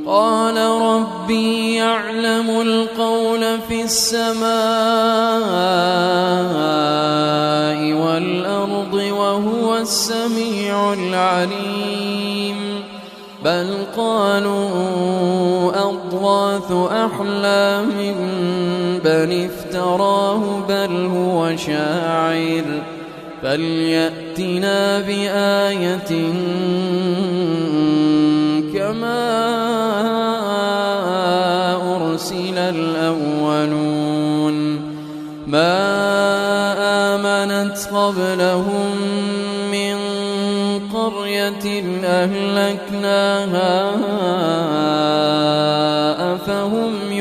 قال ربي يعلم القول في السماء والأرض وهو السميع العليم بل قالوا أضغاث أحلام بل افتراه بل هو شاعر فليأتنا بآية كما أرسل الأولون ما آمنت قبلهم من قرية أهلكناها أفهم